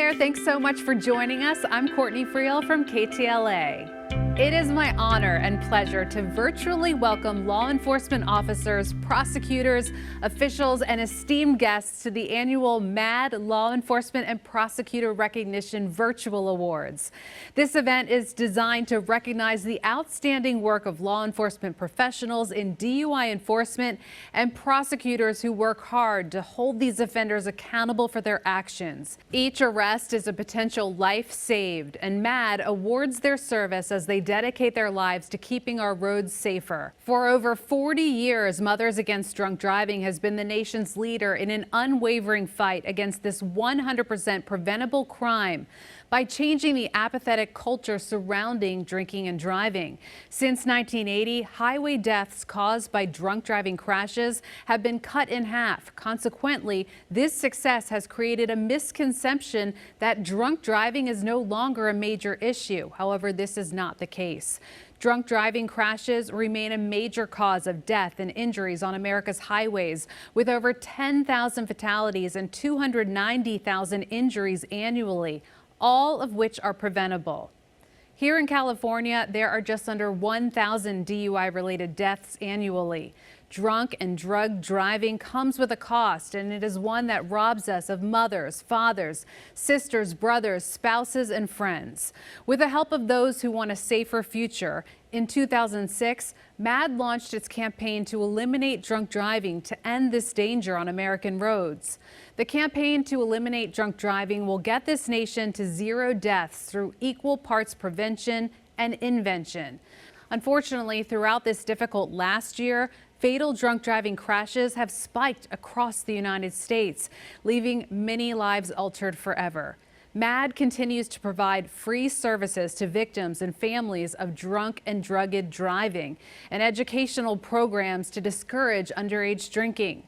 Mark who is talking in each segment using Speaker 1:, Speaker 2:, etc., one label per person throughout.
Speaker 1: there, thanks so much for joining us. I'm Courtney Friel from KTLA. It is my honor and pleasure to virtually welcome law enforcement officers, prosecutors, officials, and esteemed guests to the annual MADD Law Enforcement and Prosecutor Recognition Virtual Awards. This event is designed to recognize the outstanding work of law enforcement professionals in DUI enforcement and prosecutors who work hard to hold these offenders accountable for their actions. Each arrest is a potential life saved, and MADD awards their service as they dedicate their lives to keeping our roads safer. For over 40 years, Mothers Against Drunk Driving has been the nation's leader in an unwavering fight against this 100% preventable crime by changing the apathetic culture surrounding drinking and driving. Since 1980, highway deaths caused by drunk driving crashes have been cut in half. Consequently, this success has created a misconception that drunk driving is no longer a major issue. However, this is not the case. Drunk driving crashes remain a major cause of death and injuries on America's highways, with over 10,000 fatalities and 290,000 injuries annually, all of which are preventable. Here in California, there are just under 1,000 DUI-related deaths annually. Drunk and drug driving comes with a cost, and it is one that robs us of mothers, fathers, sisters, brothers, spouses, and friends. With the help of those who want a safer future, in 2006, MADD launched its campaign to eliminate drunk driving to end this danger on American roads. The campaign to eliminate drunk driving will get this nation to 0 deaths through equal parts prevention and invention. Unfortunately, throughout this difficult last year, fatal drunk driving crashes have spiked across the United States, leaving many lives altered forever. MADD continues to provide free services to victims and families of drunk and drugged driving and educational programs to discourage underage drinking.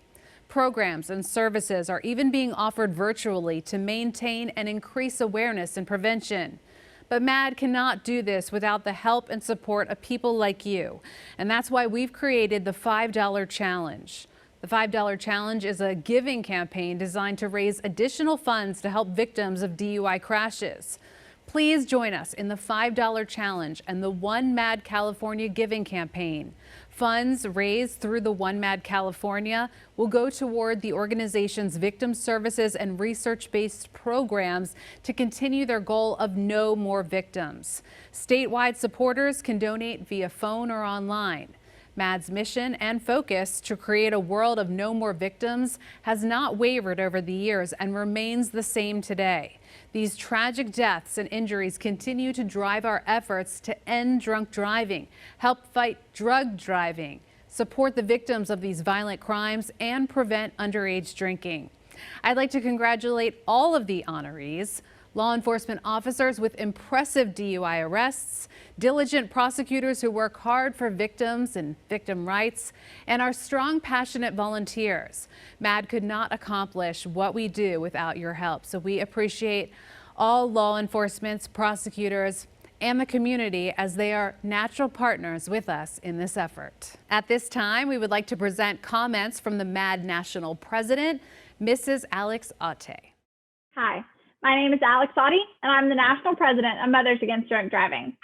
Speaker 1: Programs and services are even being offered virtually to maintain and increase awareness and prevention. But MADD cannot do this without the help and support of people like you. And that's why we've created the $5 Challenge. The $5 Challenge is a giving campaign designed to raise additional funds to help victims of DUI crashes. Please join us in the $5 Challenge and the One MADD California Giving Campaign. Funds raised through the One MADD California will go toward the organization's victim services and research-based programs to continue their goal of no more victims. Statewide supporters can donate via phone or online. MADD's mission and focus to create a world of no more victims has not wavered over the years and remains the same today. These tragic deaths and injuries continue to drive our efforts to end drunk driving, help fight drug driving, support the victims of these violent crimes, and prevent underage drinking. I'd like to congratulate all of the honorees: law enforcement officers with impressive DUI arrests, diligent prosecutors who work hard for victims and victim rights, and our strong, passionate volunteers. MADD could not accomplish what we do without your help, so we appreciate all law enforcement, prosecutors, and the community as they are natural partners with us in this effort. At this time, we would like to present comments from the MADD National President, Mrs. Alex Aute.
Speaker 2: Hi. My name is Alex Aute, and I'm the National President of Mothers Against Drunk Driving.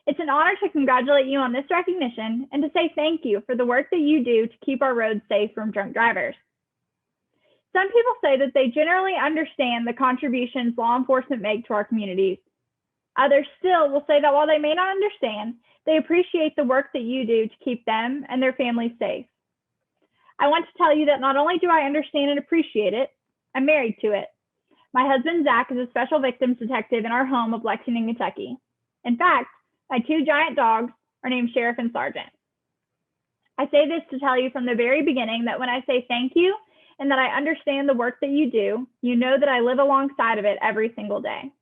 Speaker 2: It's an honor to congratulate you on this recognition and to say thank you for the work that you do to keep our roads safe from drunk drivers. Some people say that they generally understand the contributions law enforcement make to our communities. Others still will say that while they may not understand, they appreciate the work that you do to keep them and their families safe. I want to tell you that not only do I understand and appreciate it, I'm married to it. My husband, Zach, is a special victims detective in our home of Lexington, Kentucky. In fact, my 2 giant dogs are named Sheriff and Sergeant. I say this to tell you from the very beginning that when I say thank you and that I understand the work that you do, you know that I live alongside of it every single day.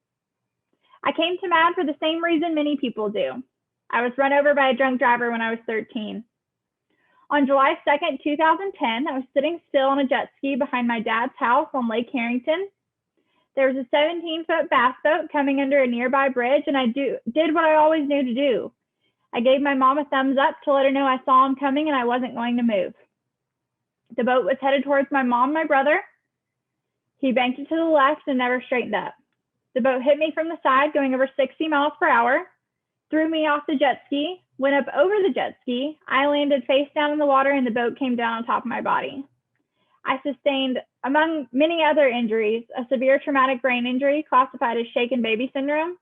Speaker 2: I came to MADD for the same reason many people do. I was run over by a drunk driver when I was 13. On July 2nd, 2010, I was sitting still on a jet ski behind my dad's house on Lake Harrington. There was a 17-foot bass boat coming under a nearby bridge, and I did what I always knew to do. I gave my mom a thumbs up to let her know I saw him coming and I wasn't going to move. The boat was headed towards my mom and my brother. He banked it to the left and never straightened up. The boat hit me from the side going over 60 miles per hour, threw me off the jet ski, went up over the jet ski. I landed face down in the water and the boat came down on top of my body. I sustained, among many other injuries, a severe traumatic brain injury classified as shaken baby syndrome,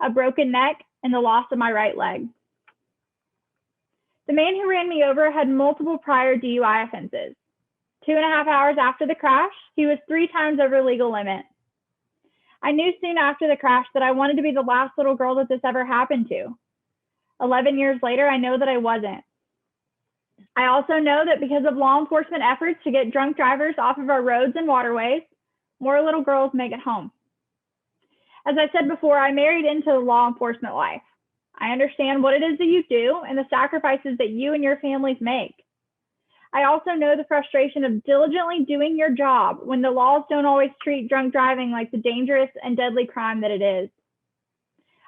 Speaker 2: a broken neck, and the loss of my right leg. The man who ran me over had multiple prior DUI offenses. 2.5 hours after the crash, he was 3 times over legal limit. I knew soon after the crash that I wanted to be the last little girl that this ever happened to. 11 years later, I know that I wasn't. I also know that because of law enforcement efforts to get drunk drivers off of our roads and waterways, more little girls make it home. As I said before, I married into law enforcement life. I understand what it is that you do and the sacrifices that you and your families make. I also know the frustration of diligently doing your job when the laws don't always treat drunk driving like the dangerous and deadly crime that it is.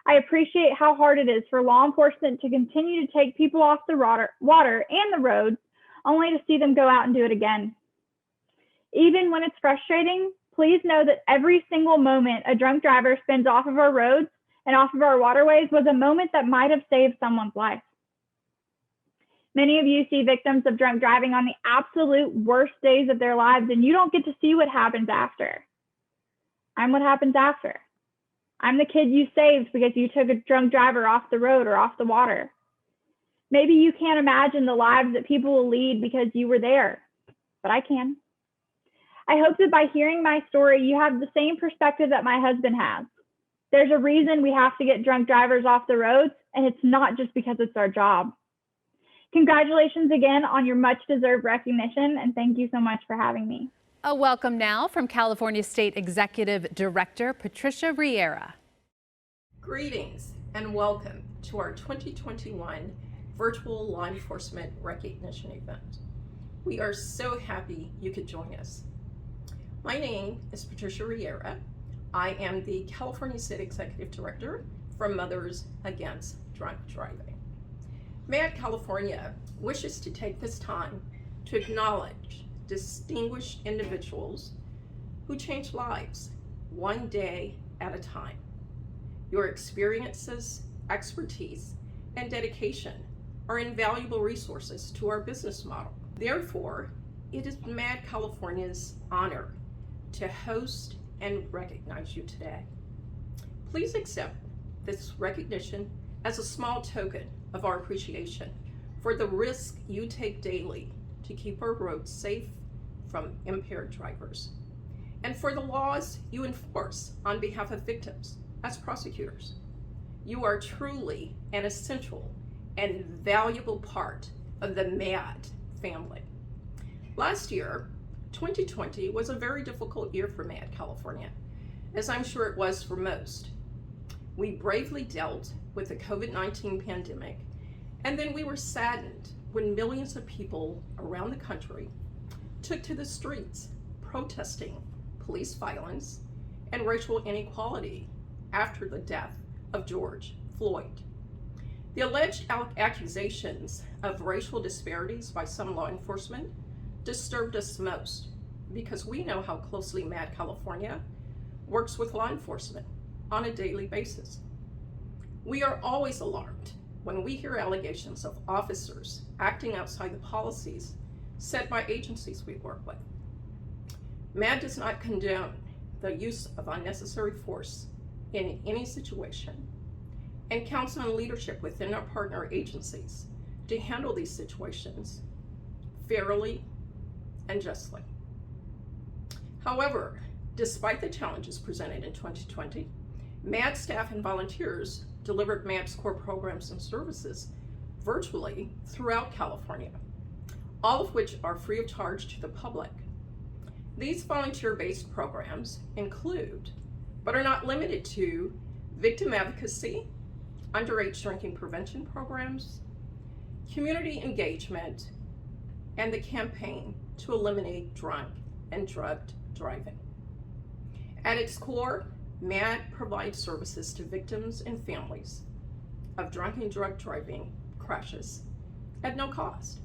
Speaker 2: I appreciate how hard it is for law enforcement to continue to take people off the water and the roads, only to see them go out and do it again. Even when it's frustrating, please know that every single moment a drunk driver spends off of our roads and off of our waterways was a moment that might have saved someone's life. Many of you see victims of drunk driving on the absolute worst days of their lives, and you don't get to see what happens after. I'm what happens after. I'm the kid you saved because you took a drunk driver off the road or off the water. Maybe you can't imagine the lives that people will lead because you were there, but I can. I hope that by hearing my story, you have the same perspective that my husband has. There's a reason we have to get drunk drivers off the roads, and it's not just because it's our job. Congratulations again on your much-deserved recognition, and thank you so much for having me.
Speaker 1: A welcome now from California State Executive Director Patricia Riera.
Speaker 3: Greetings and welcome to our 2021 Virtual Law Enforcement Recognition event. We are so happy you could join us. My name is Patricia Riera. I am the California State Executive Director for Mothers Against Drunk Driving. MADD California wishes to take this time to acknowledge distinguished individuals who change lives one day at a time. Your experiences, expertise, and dedication are invaluable resources to our business model. Therefore, it is MADD California's honor to host and recognize you today. Please accept this recognition as a small token of our appreciation for the risk you take daily to keep our roads safe from impaired drivers, and for the laws you enforce on behalf of victims as prosecutors. You are truly an essential and valuable part of the MADD family. Last year, 2020, was a very difficult year for MADD California, as I'm sure it was for most. We bravely dealt with the COVID-19 pandemic, and then we were saddened when millions of people around the country took to the streets protesting police violence and racial inequality after the death of George Floyd. The alleged accusations of racial disparities by some law enforcement disturbed us most because we know how closely MADD California works with law enforcement on a daily basis. We are always alarmed when we hear allegations of officers acting outside the policies set by agencies we work with. MADD does not condone the use of unnecessary force in any situation and counts on leadership within our partner agencies to handle these situations fairly and justly. However, despite the challenges presented in 2020, MADD staff and volunteers delivered MADD's core programs and services virtually throughout California, all of which are free of charge to the public. These volunteer-based programs include, but are not limited to, victim advocacy, underage drinking prevention programs, community engagement, and the campaign to eliminate drunk and drugged driving. At its core, MADD provides services to victims and families of drunk and drug driving crashes at no cost.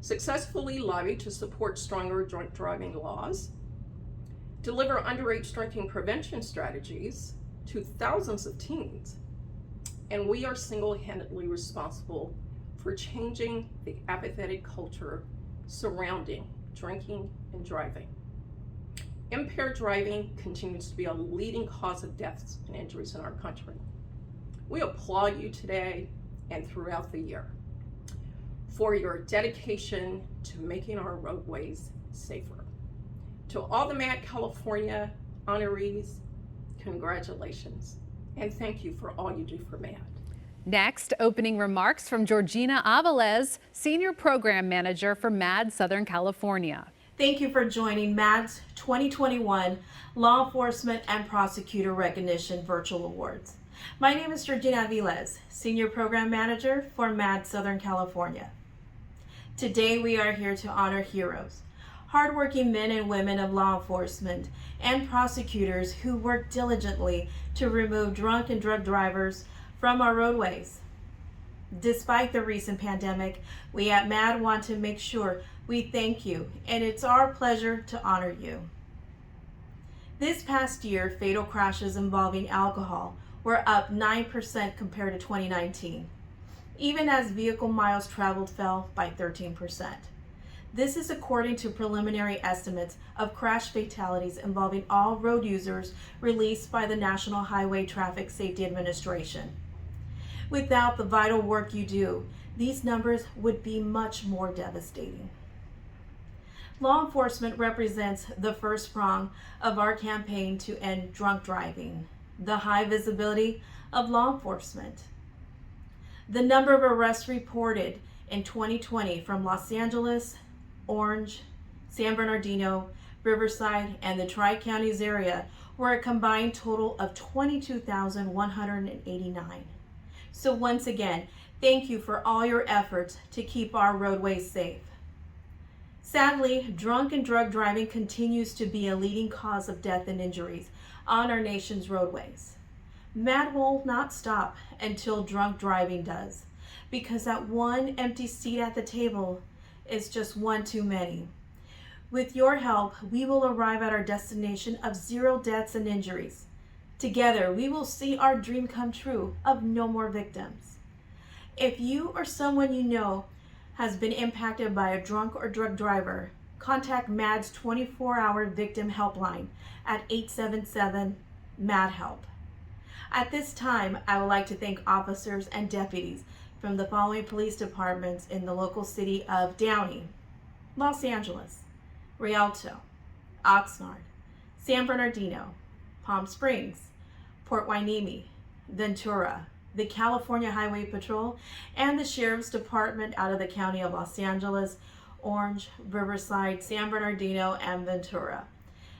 Speaker 3: Successfully lobbied to support stronger drunk driving laws, deliver underage drinking prevention strategies to thousands of teens, and we are single-handedly responsible for changing the apathetic culture surrounding drinking and driving. Impaired driving continues to be a leading cause of deaths and injuries in our country. We applaud you today and throughout the year for your dedication to making our roadways safer. To all the MADD California honorees, congratulations, and thank you for all you do for MADD.
Speaker 1: Next, opening remarks from Georgina Avilés, Senior Program Manager for MADD Southern California.
Speaker 4: Thank you for joining MADD's 2021 Law Enforcement and Prosecutor Recognition Virtual Awards. My name is Georgina Avilés, Senior Program Manager for MADD Southern California. Today we are here to honor heroes, hardworking men and women of law enforcement and prosecutors who work diligently to remove drunk and drug drivers from our roadways. Despite the recent pandemic, we at MADD want to make sure we thank you, and it's our pleasure to honor you. This past year, fatal crashes involving alcohol were up 9% compared to 2019, even as vehicle miles traveled fell by 13%. This is according to preliminary estimates of crash fatalities involving all road users released by the National Highway Traffic Safety Administration. Without the vital work you do, these numbers would be much more devastating. Law enforcement represents the first prong of our campaign to end drunk driving, the high visibility of law enforcement. The number of arrests reported in 2020 from Los Angeles, Orange, San Bernardino, Riverside, and the Tri-Counties area were a combined total of 22,189. So once again, thank you for all your efforts to keep our roadways safe. Sadly, drunk and drug driving continues to be a leading cause of death and injuries on our nation's roadways. MADD will not stop until drunk driving does, because that one empty seat at the table is just one too many. With your help, we will arrive at our destination of 0 deaths and injuries. Together, we will see our dream come true of no more victims. If you or someone you know has been impacted by a drunk or drug driver, contact MADD's 24-hour victim helpline at 877-MADD-HELP. At this time, I would like to thank officers and deputies from the following police departments in the local city of Downey, Los Angeles, Rialto, Oxnard, San Bernardino, Palm Springs, Port Hueneme, Ventura, the California Highway Patrol, and the Sheriff's Department out of the County of Los Angeles, Orange, Riverside, San Bernardino, and Ventura.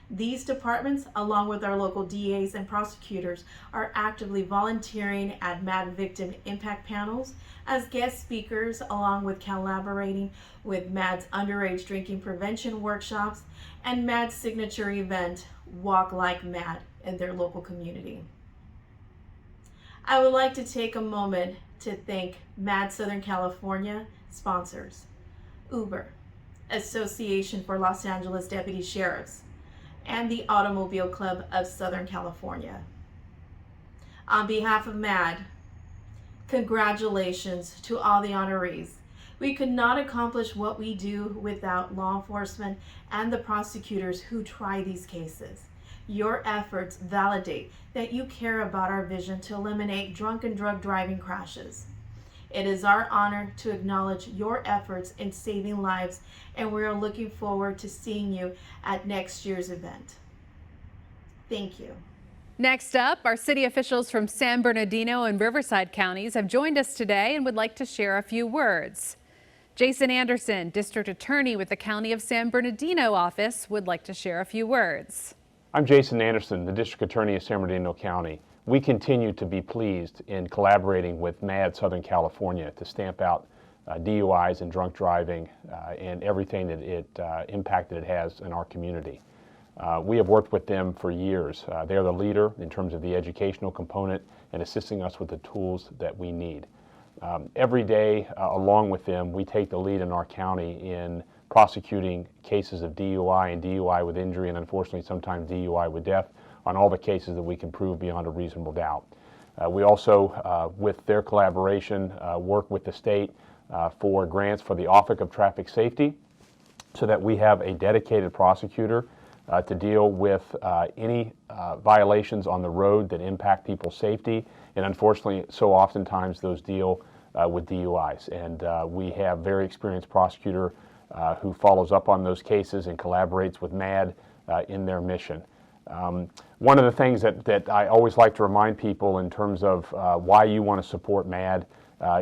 Speaker 4: These departments, along with our local DAs and prosecutors, are actively volunteering at MADD victim impact panels as guest speakers, along with collaborating with MADD's underage drinking prevention workshops and MADD's signature event, Walk Like MADD, in their local community. I would like to take a moment to thank MADD Southern California sponsors, Uber, Association for Los Angeles Deputy Sheriffs, and the Automobile Club of Southern California. On behalf of MADD, congratulations to all the honorees. We could not accomplish what we do without law enforcement and the prosecutors who try these cases. Your efforts validate that you care about our vision to eliminate drunk and drug driving crashes. It is our honor to acknowledge your efforts in saving lives, and we are looking forward to seeing you at next year's event. Thank you.
Speaker 1: Next up, our city officials from San Bernardino and Riverside counties have joined us today and would like to share a few words. Jason Anderson, District Attorney with the County of San Bernardino office, would like to share a few words.
Speaker 5: I'm Jason Anderson, the District Attorney of San Bernardino County. We continue to be pleased in collaborating with MADD Southern California to stamp out DUIs and drunk driving and everything that impact that it has in our community. We have worked with them for years. They are the leader in terms of the educational component and assisting us with the tools that we need. Every day, along with them, we take the lead in our county in prosecuting cases of DUI and DUI with injury, and unfortunately sometimes DUI with death, on all the cases that we can prove beyond a reasonable doubt. We also, with their collaboration, work with the state for grants for the Office of Traffic Safety, so that we have a dedicated prosecutor to deal with any violations on the road that impact people's safety. And unfortunately, so oftentimes those deal with DUIs. And we have a very experienced prosecutor who follows up on those cases and collaborates with MADD in their mission. One of the things that I always like to remind people in terms of why you want to support MADD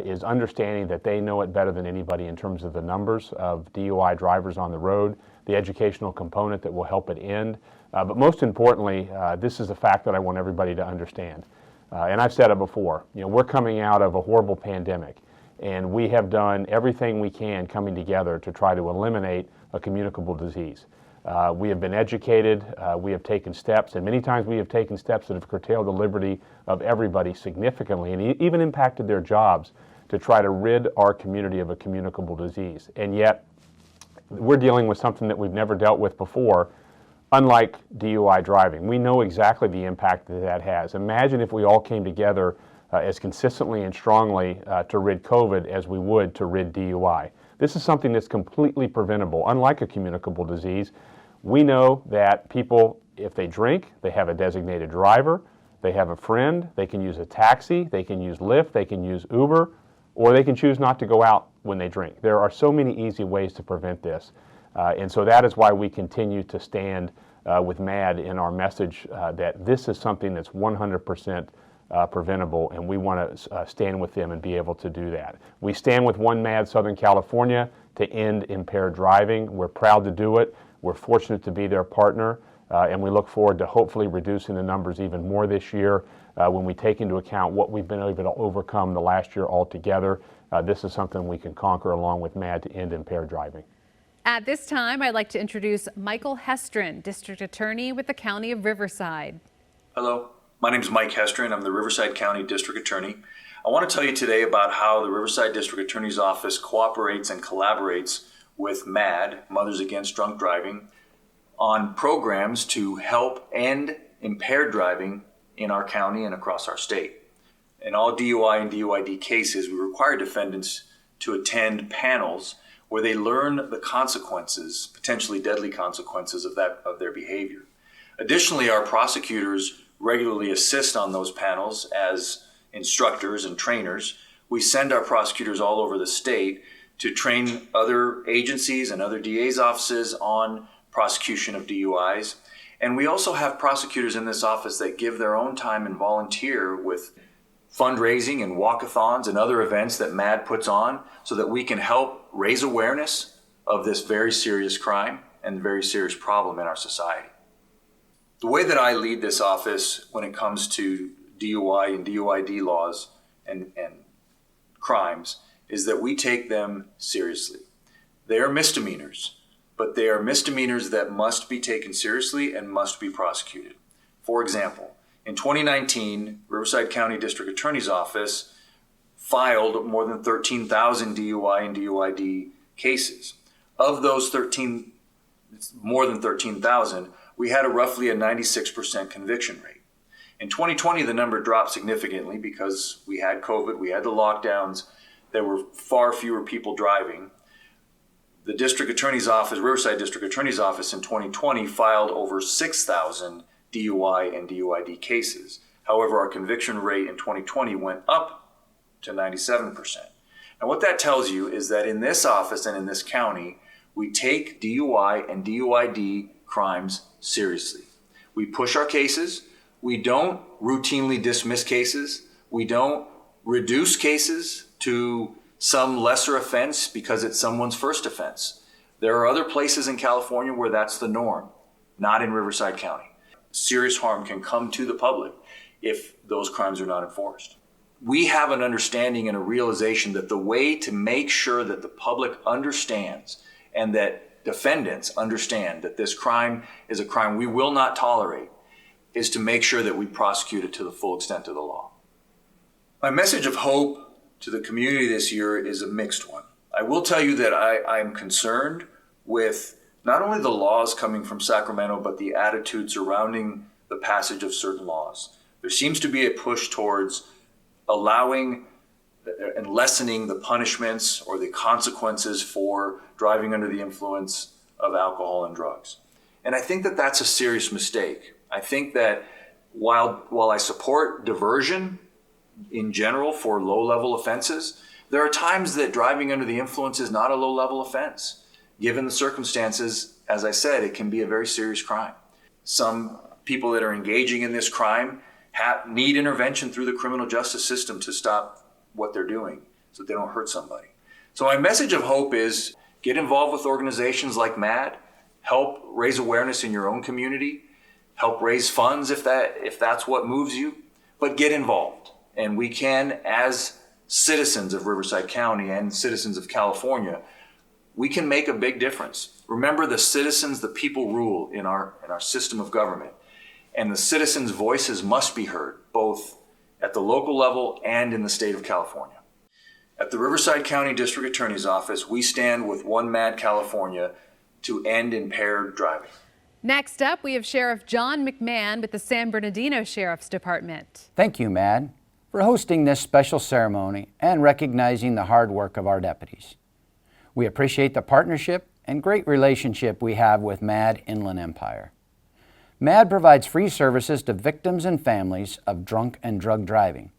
Speaker 5: is understanding that they know it better than anybody in terms of the numbers of DUI drivers on the road, the educational component that will help it end. But most importantly, this is a fact that I want everybody to understand. And I've said it before, we're coming out of a horrible pandemic, and we have done everything we can coming together to try to eliminate a communicable disease. We have been educated, we have taken steps, and many times we have taken steps that have curtailed the liberty of everybody significantly and even impacted their jobs to try to rid our community of a communicable disease. And yet, we're dealing with something that we've never dealt with before, unlike DUI driving. We know exactly the impact that that has. Imagine if we all came together as consistently and strongly to rid COVID as we would to rid DUI. This is something that's completely preventable, unlike a communicable disease. We know that people, if they drink, they have a designated driver, they have a friend, they can use a taxi, they can use Lyft, they can use Uber, or they can choose not to go out when they drink. There are so many easy ways to prevent this. And so that is why we continue to stand with MADD in our message that this is something that's 100% preventable, and we want to stand with them and be able to do that. We stand with One MADD Southern California to end impaired driving. We're proud to do it. We're fortunate to be their partner, and we look forward to hopefully reducing the numbers even more this year when we take into account what we've been able to overcome the last year altogether. This is something we can conquer along with MADD to end impaired driving.
Speaker 1: At this time, I'd like to introduce Michael Hestrin, District Attorney with the County of Riverside.
Speaker 6: Hello, my name is Mike Hestrin. I'm the Riverside County District Attorney. I want to tell you today about how the Riverside District Attorney's Office cooperates and collaborates with MADD, Mothers Against Drunk Driving, on programs to help end impaired driving in our county and across our state. In all DUI and DUID cases, we require defendants to attend panels where they learn the consequences, potentially deadly consequences of their behavior. Additionally, our prosecutors regularly assist on those panels as instructors and trainers. We send our prosecutors all over the state to train other agencies and other DA's offices on prosecution of DUIs. And we also have prosecutors in this office that give their own time and volunteer with fundraising and walkathons and other events that MADD puts on so that we can help raise awareness of this very serious crime and very serious problem in our society. The way that I lead this office when it comes to DUI and DUID laws and crimes is that we take them seriously. They are misdemeanors, but they are misdemeanors that must be taken seriously and must be prosecuted. For example, in 2019, Riverside County District Attorney's Office filed more than 13,000 DUI and DUID cases. Of those more than 13,000, we had roughly a 96% conviction rate. In 2020, the number dropped significantly because we had COVID, we had the lockdowns, there were far fewer people driving. The District Attorney's Office, Riverside District Attorney's Office in 2020 filed over 6,000 DUI and DUID cases. However, our conviction rate in 2020 went up to 97%. Now what that tells you is that in this office and in this county, we take DUI and DUID crimes seriously. We push our cases. We don't routinely dismiss cases. We don't reduce cases to some lesser offense because it's someone's first offense. There are other places in California where that's the norm, not in Riverside County. Serious harm can come to the public if those crimes are not enforced. We have an understanding and a realization that the way to make sure that the public understands and that defendants understand that this crime is a crime we will not tolerate is to make sure that we prosecute it to the full extent of the law. My message of hope to the community this year is a mixed one. I will tell you that I am concerned with not only the laws coming from Sacramento, but the attitude surrounding the passage of certain laws. There seems to be a push towards allowing and lessening the punishments or the consequences for driving under the influence of alcohol and drugs. And I think that that's a serious mistake. I think that while I support diversion in general for low-level offenses, there are times that driving under the influence is not a low-level offense. Given the circumstances, as I said, it can be a very serious crime. Some people that are engaging in this crime need intervention through the criminal justice system to stop what they're doing so that they don't hurt somebody. So my message of hope is get involved with organizations like MADD, help raise awareness in your own community, help raise funds if that's what moves you, but get involved. And we can, as citizens of Riverside County and citizens of California, we can make a big difference. Remember, the citizens, the people rule in our system of government. And the citizens' voices must be heard, both at the local level and in the state of California. At the Riverside County District Attorney's Office, we stand with One MADD California to end impaired driving.
Speaker 1: Next up, we have Sheriff John McMahon with the San Bernardino Sheriff's Department.
Speaker 7: Thank you, MADD, for hosting this special ceremony and recognizing the hard work of our deputies. We appreciate the partnership and great relationship we have with MADD Inland Empire. MADD provides free services to victims and families of drunk and drug driving.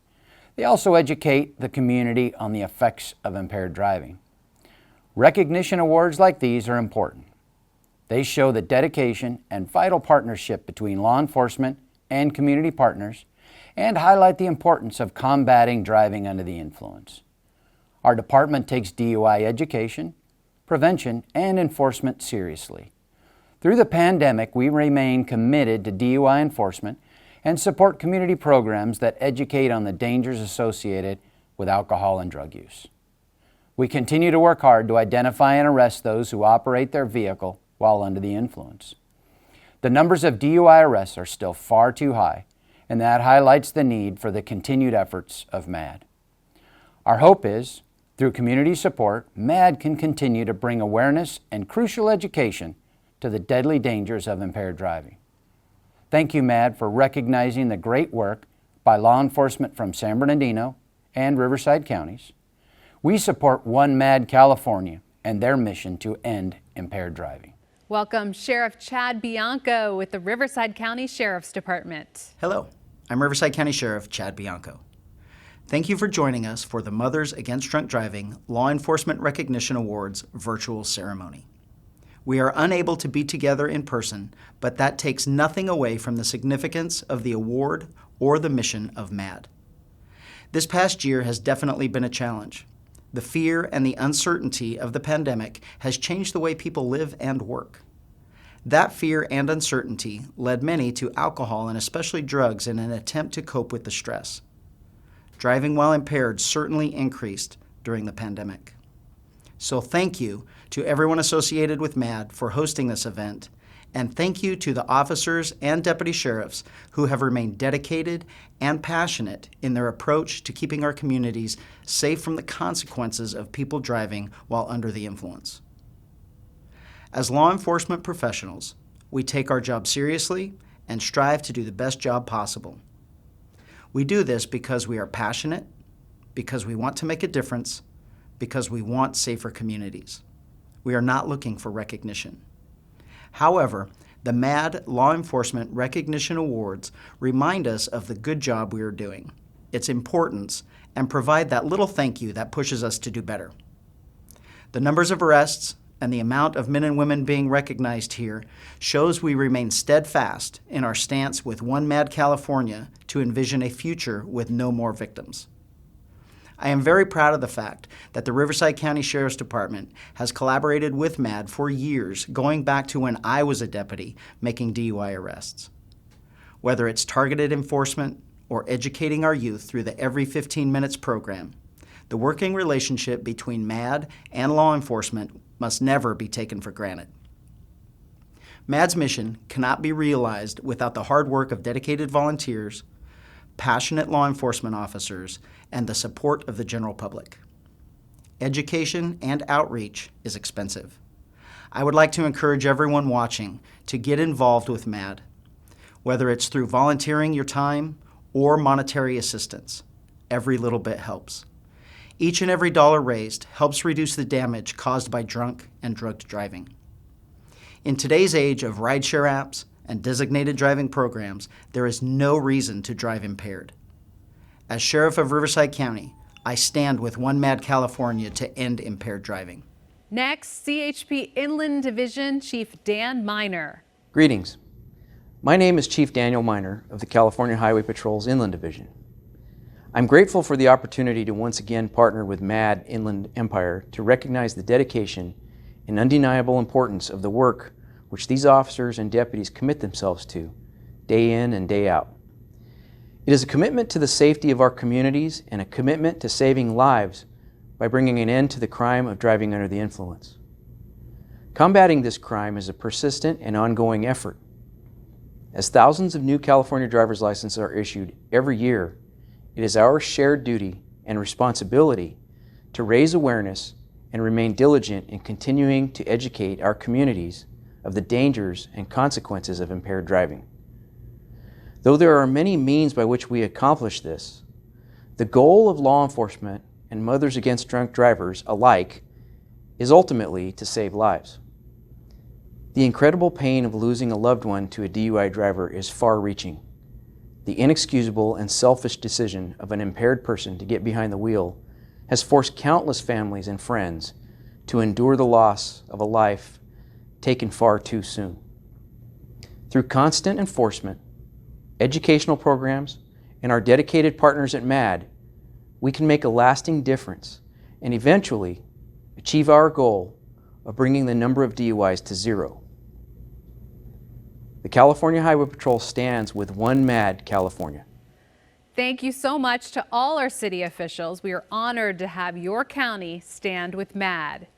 Speaker 7: They also educate the community on the effects of impaired driving. Recognition awards like these are important. They show the dedication and vital partnership between law enforcement and community partners and highlight the importance of combating driving under the influence. Our department takes DUI education, prevention, and enforcement seriously. Through the pandemic, we remain committed to DUI enforcement and support community programs that educate on the dangers associated with alcohol and drug use. We continue to work hard to identify and arrest those who operate their vehicle while under the influence. The numbers of DUI arrests are still far too high, and that highlights the need for the continued efforts of MADD. Our hope is, through community support, MADD can continue to bring awareness and crucial education to the deadly dangers of impaired driving. Thank you, MADD, for recognizing the great work by law enforcement from San Bernardino and Riverside counties. We support One MADD California and their mission to end impaired driving.
Speaker 1: Welcome Sheriff Chad Bianco with the Riverside County Sheriff's Department.
Speaker 8: Hello, I'm Riverside County Sheriff Chad Bianco. Thank you for joining us for the Mothers Against Drunk Driving Law Enforcement Recognition Awards virtual ceremony. We are unable to be together in person, but that takes nothing away from the significance of the award or the mission of MADD. This past year has definitely been a challenge. The fear and the uncertainty of the pandemic has changed the way people live and work. That fear and uncertainty led many to alcohol and especially drugs in an attempt to cope with the stress. Driving while impaired certainly increased during the pandemic. So thank you to everyone associated with MADD for hosting this event, and thank you to the officers and deputy sheriffs who have remained dedicated and passionate in their approach to keeping our communities safe from the consequences of people driving while under the influence. As law enforcement professionals, we take our job seriously and strive to do the best job possible. We do this because we are passionate, because we want to make a difference, because we want safer communities. We are not looking for recognition. However, the MADD Law Enforcement Recognition Awards remind us of the good job we are doing, its importance, and provide that little thank you that pushes us to do better. The numbers of arrests and the amount of men and women being recognized here shows we remain steadfast in our stance with One MADD California to envision a future with no more victims. I am very proud of the fact that the Riverside County Sheriff's Department has collaborated with MADD for years, going back to when I was a deputy making DUI arrests. Whether it's targeted enforcement or educating our youth through the Every 15 Minutes program, the working relationship between MADD and law enforcement must never be taken for granted. MADD's mission cannot be realized without the hard work of dedicated volunteers, passionate law enforcement officers, and the support of the general public. Education and outreach is expensive. I would like to encourage everyone watching to get involved with MADD, whether it's through volunteering your time or monetary assistance. Every little bit helps. Each and every dollar raised helps reduce the damage caused by drunk and drugged driving. In today's age of rideshare apps and designated driving programs, there is no reason to drive impaired. As Sheriff of Riverside County, I stand with One MADD California to end impaired driving.
Speaker 1: Next, CHP Inland Division Chief Dan Miner.
Speaker 9: Greetings. My name is Chief Daniel Miner of the California Highway Patrol's Inland Division. I'm grateful for the opportunity to once again partner with MADD Inland Empire to recognize the dedication and undeniable importance of the work which these officers and deputies commit themselves to, day in and day out. It is a commitment to the safety of our communities and a commitment to saving lives by bringing an end to the crime of driving under the influence. Combating this crime is a persistent and ongoing effort. As thousands of new California driver's licenses are issued every year, it is our shared duty and responsibility to raise awareness and remain diligent in continuing to educate our communities of the dangers and consequences of impaired driving. Though there are many means by which we accomplish this, the goal of law enforcement and Mothers Against Drunk Drivers alike is ultimately to save lives. The incredible pain of losing a loved one to a DUI driver is far-reaching. The inexcusable and selfish decision of an impaired person to get behind the wheel has forced countless families and friends to endure the loss of a life taken far too soon. Through constant enforcement, educational programs, and our dedicated partners at MADD, we can make a lasting difference and eventually achieve our goal of bringing the number of DUIs to zero. The California Highway Patrol stands with One MADD California.
Speaker 1: Thank you so much to all our city officials. We are honored to have your county stand with MADD.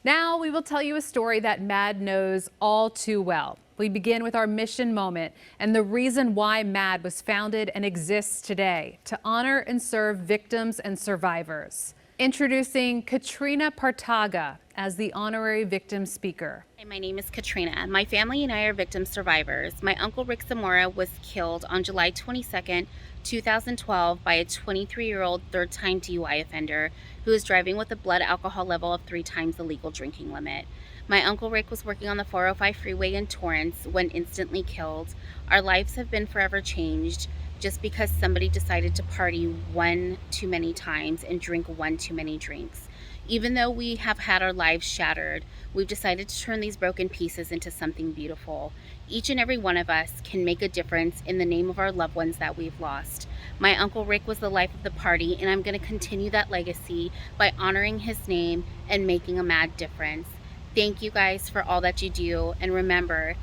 Speaker 1: Now we will tell you a story that MADD knows all too well. We begin with our mission moment and the reason why MADD was founded and exists today, to honor and serve victims and survivors. Introducing Katrina Partaga as the honorary victim speaker.
Speaker 10: Hi, my name is Katrina. My family and I are victim survivors. My uncle Rick Zamora was killed on July 22nd, 2012 by a 23-year-old third-time DUI offender who was driving with a blood alcohol level of 3 times the legal drinking limit. My uncle Rick was working on the 405 freeway in Torrance when instantly killed. Our lives have been forever changed just because somebody decided to party one too many times and drink one too many drinks. Even though we have had our lives shattered, we've decided to turn these broken pieces into something beautiful. Each and every one of us can make a difference in the name of our loved ones that we've lost. My Uncle Rick was the life of the party, and I'm going to continue that legacy by honoring his name and making a MADD difference. Thank you guys for all that you do, and remember,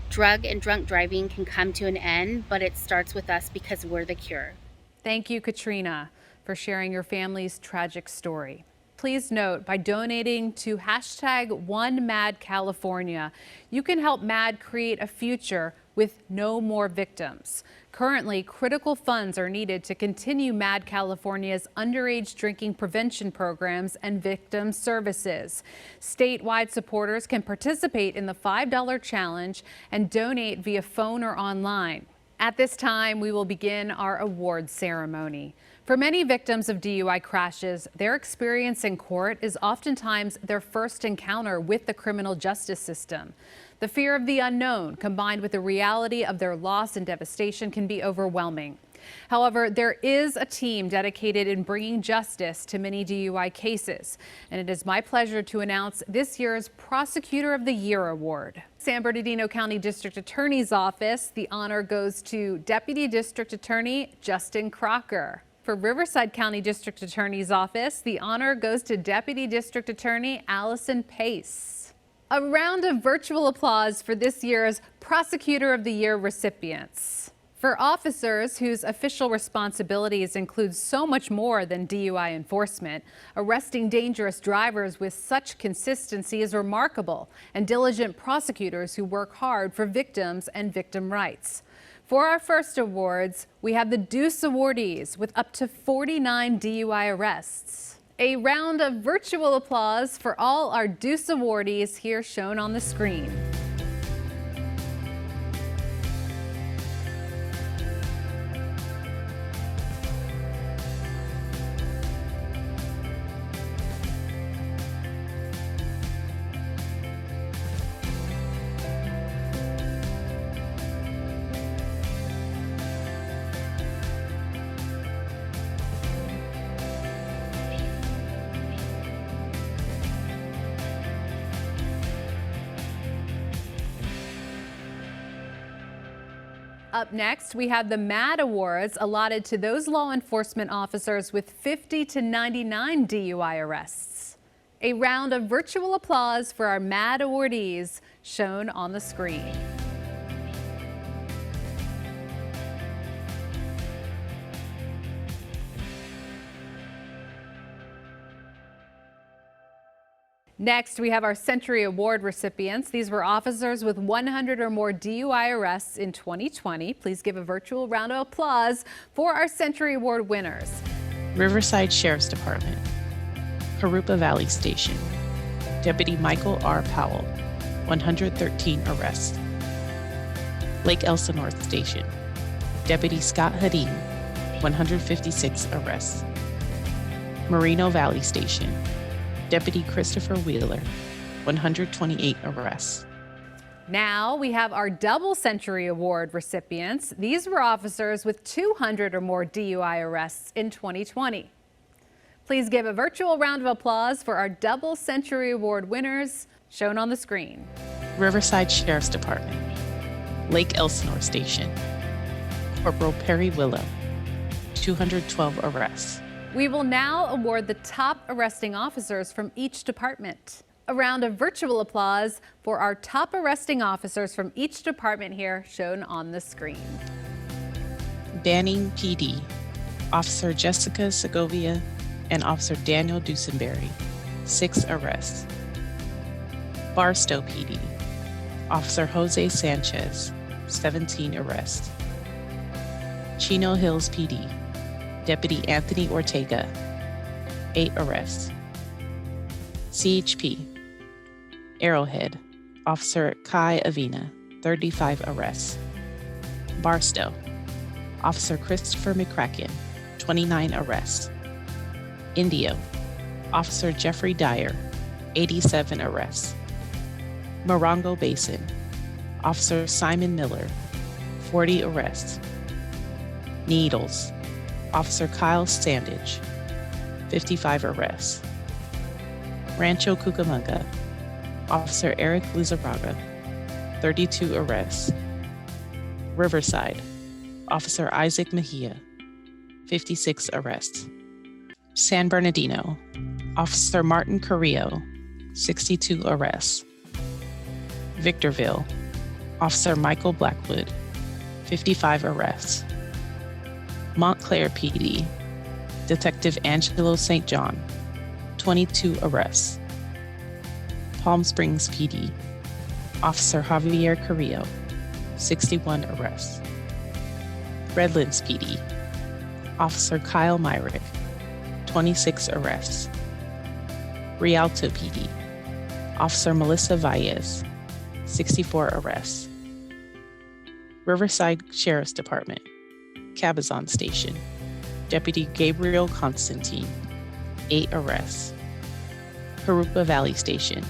Speaker 10: drug and drunk driving can come to an end, but it starts with us because we're the cure.
Speaker 1: Thank you, Katrina, for sharing your family's tragic story. Please note, by donating to #OneMaddCalifornia, you can help MADD create a future with no more victims. Currently, critical funds are needed to continue MADD California's underage drinking prevention programs and victim services. Statewide supporters can participate in the $5 challenge and donate via phone or online. At this time, we will begin our awards ceremony. For many victims of DUI crashes, their experience in court is oftentimes their first encounter with the criminal justice system. The fear of the unknown, combined with the reality of their loss and devastation, can be overwhelming. However, there is a team dedicated in bringing justice to many DUI cases, and it is my pleasure to announce this year's Prosecutor of the Year Award. San Bernardino County District Attorney's Office, the honor goes to Deputy District Attorney Justin Crocker. For Riverside County District Attorney's Office, the honor goes to Deputy District Attorney Allison Pace. A round of virtual applause for this year's Prosecutor of the Year recipients. For officers whose official responsibilities include so much more than DUI enforcement, arresting dangerous drivers with such consistency is remarkable, and diligent prosecutors who work hard for victims and victim rights. For our first awards, we have the Deuce awardees with up to 49 DUI arrests. A round of virtual applause for all our Deuce awardees here shown on the screen. Up next, we have the MADD Awards allotted to those law enforcement officers with 50 to 99 DUI arrests. A round of virtual applause for our MADD awardees shown on the screen. Next, we have our Century Award recipients. These were officers with 100 or more DUI arrests in 2020. Please give a virtual round of applause for our Century Award winners.
Speaker 11: Riverside Sheriff's Department, Harupa Valley Station, Deputy Michael R. Powell, 113 arrests. Lake Elsinore Station, Deputy Scott Hadeen, 156 arrests. Moreno Valley Station, Deputy Christopher Wheeler, 128 arrests.
Speaker 1: Now we have our Double Century Award recipients. These were officers with 200 or more DUI arrests in 2020. Please give a virtual round of applause for our Double Century Award winners shown on the screen.
Speaker 11: Riverside Sheriff's Department, Lake Elsinore Station, Corporal Perry Willow, 212 arrests.
Speaker 1: We will now award the top arresting officers from each department. A round of virtual applause for our top arresting officers from each department here shown on the screen.
Speaker 11: Banning PD, Officer Jessica Segovia and Officer Daniel Dusenberry, 6 arrests. Barstow PD, Officer Jose Sanchez, 17 arrests. Chino Hills PD, Deputy Anthony Ortega, 8 arrests. CHP, Arrowhead, Officer Kai Avina, 35 arrests. Barstow, Officer Christopher McCracken, 29 arrests. Indio, Officer Jeffrey Dyer, 87 arrests. Morongo Basin, Officer Simon Miller, 40 arrests. Needles, Officer Kyle Sandage, 55 arrests. Rancho Cucamonga, Officer Eric Luzaraga, 32 arrests. Riverside, Officer Isaac Mejia, 56 arrests. San Bernardino, Officer Martin Carrillo, 62 arrests. Victorville, Officer Michael Blackwood, 55 arrests. Montclair PD, Detective Angelo St. John, 22 arrests. Palm Springs PD, Officer Javier Carrillo, 61 arrests. Redlands PD, Officer Kyle Myrick, 26 arrests. Rialto PD, Officer Melissa Valles, 64 arrests. Riverside Sheriff's Department, Cabazon Station, Deputy Gabriel Constantine, 8 arrests. Harupa Valley Station,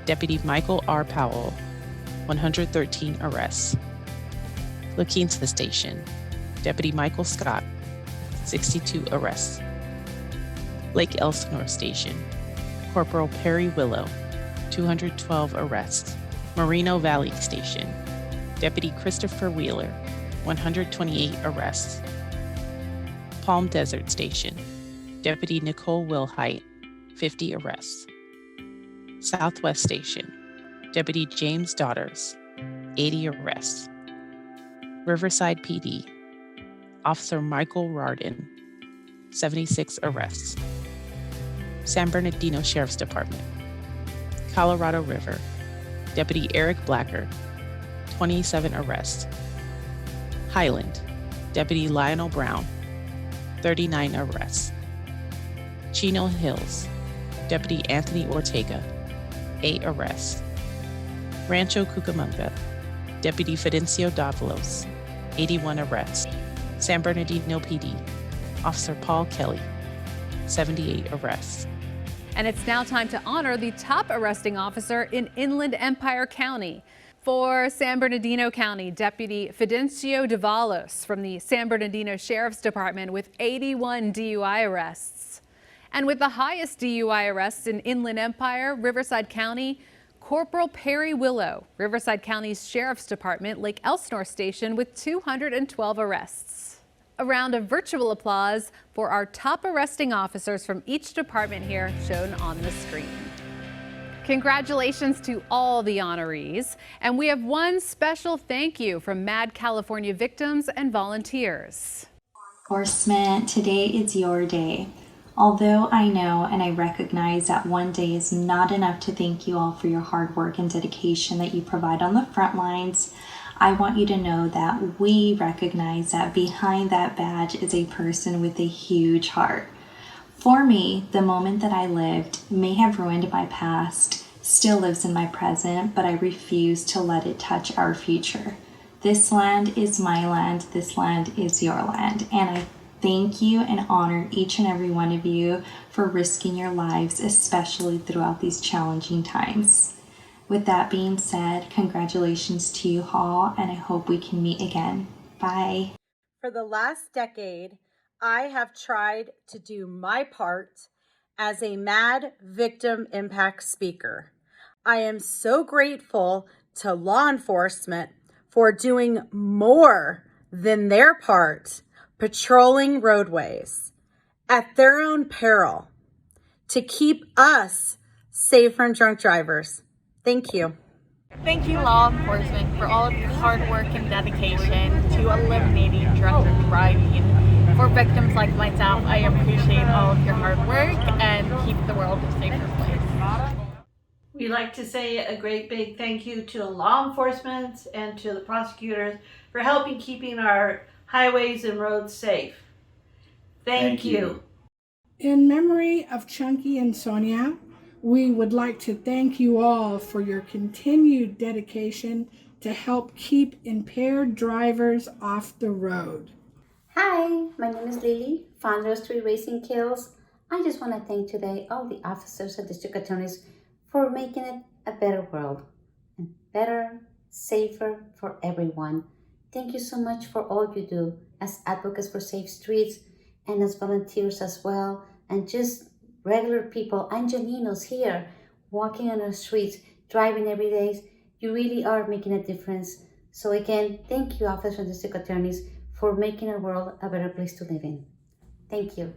Speaker 11: Deputy Michael R. Powell, 113 arrests. La Quinta Station, Deputy Michael Scott, 62 arrests. Lake Elsinore Station, Corporal Perry Willow, 212 arrests. Moreno Valley Station, Deputy Christopher Wheeler, 128 arrests. Palm Desert Station, Deputy Nicole Wilhite, 50 arrests. Southwest Station, Deputy James Daughters, 80 arrests. Riverside PD, Officer Michael Rardin, 76 arrests. San Bernardino Sheriff's Department, Colorado River, Deputy Eric Blacker, 27 arrests. Highland, Deputy Lionel Brown, 39 arrests. Chino Hills, Deputy Anthony Ortega, 8 arrests. Rancho Cucamonga, Deputy Fidencio Davalos, 81 arrests. San Bernardino PD, Officer Paul Kelly, 78 arrests.
Speaker 1: And it's now time to honor the top arresting officer in Inland Empire County. For San Bernardino County, Deputy Fidencio Davalos from the San Bernardino Sheriff's Department with 81 DUI arrests. And with the highest DUI arrests in Inland Empire, Riverside County, Corporal Perry Willow, Riverside County's Sheriff's Department, Lake Elsinore Station with 212 arrests. A round of virtual applause for our top arresting officers from each department here shown on the screen. Congratulations to all the honorees, and we have one special thank you from MADD California victims and volunteers.
Speaker 12: Enforcement, today is your day. Although I know and I recognize that one day is not enough to thank you all for your hard work and dedication that you provide on the front lines, I want you to know that we recognize that behind that badge is a person with a huge heart. For me, the moment that I lived may have ruined my past, still lives in my present, but I refuse to let it touch our future. This land is my land, this land is your land, and I thank you and honor each and every one of you for risking your lives, especially throughout these challenging times. With that being said, congratulations to you all, and I hope we can meet again. Bye.
Speaker 13: For the last decade, I have tried to do my part as a MADD victim impact speaker. I am so grateful to law enforcement for doing more than their part, patrolling roadways at their own peril to keep us safe from drunk drivers. Thank you.
Speaker 14: Thank you, law enforcement, for all of your hard work and dedication to eliminating drunk driving. For victims like myself, I appreciate all of your hard work and keep the world a safer place.
Speaker 4: We'd like to say a great big thank you to law enforcement and to the prosecutors for helping keeping our highways and roads safe. Thank you.
Speaker 15: In memory of Chunky and Sonia, we would like to thank you all for your continued dedication to help keep impaired drivers off the road.
Speaker 16: Hi, my name is Lily, founder of Street Racing Kills. I just want to thank today all the officers and district attorneys for making it a better world, and better, safer for everyone. Thank you so much for all you do as advocates for safe streets and as volunteers as well, and just regular people, Angelinos here, walking on our streets, driving every day. You really are making a difference. So again, thank you, officers and district attorneys, for making our world a better place to live in. Thank you.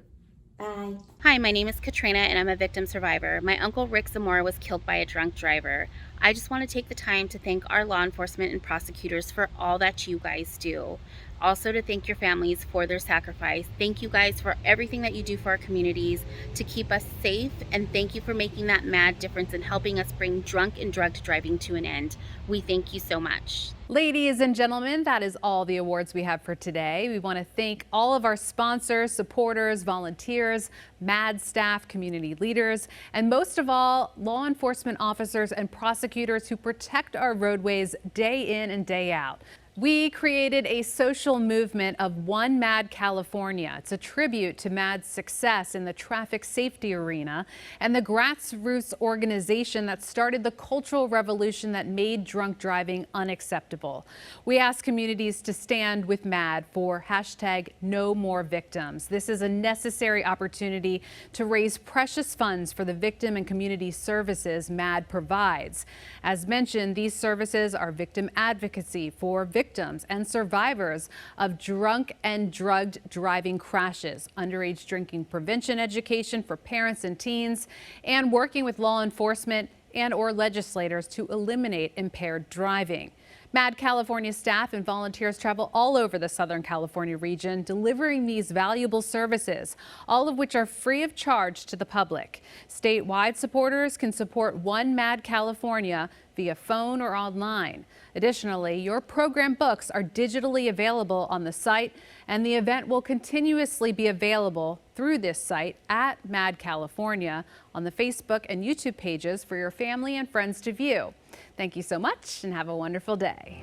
Speaker 16: Bye.
Speaker 10: Hi, my name is Katrina and I'm a victim survivor. My uncle Rick Zamora was killed by a drunk driver. I just want to take the time to thank our law enforcement and prosecutors for all that you guys do. Also to thank your families for their sacrifice. Thank you guys for everything that you do for our communities to keep us safe, and thank you for making that MADD difference and helping us bring drunk and drugged driving to an end. We thank you so much.
Speaker 1: Ladies and gentlemen, that is all the awards we have for today. We want to thank all of our sponsors, supporters, volunteers, MADD staff, community leaders, and most of all, law enforcement officers and prosecutors who protect our roadways day in and day out. We created a social movement of One MADD California. It's a tribute to MADD's success in the traffic safety arena and the grassroots organization that started the cultural revolution that made drunk driving unacceptable. We ask communities to stand with MADD for #NoMoreVictims. This is a necessary opportunity to raise precious funds for the victim and community services MADD provides. As mentioned, these services are victim advocacy for victims and survivors of drunk and drugged driving crashes, underage drinking prevention education for parents and teens, and working with law enforcement and/or legislators to eliminate impaired driving. MADD California staff and volunteers travel all over the Southern California region, delivering these valuable services, all of which are free of charge to the public. Statewide supporters can support One MADD California via phone or online. Additionally, your program books are digitally available on the site, and the event will continuously be available through this site at MADD California on the Facebook and YouTube pages for your family and friends to view. Thank you so much and have a wonderful day.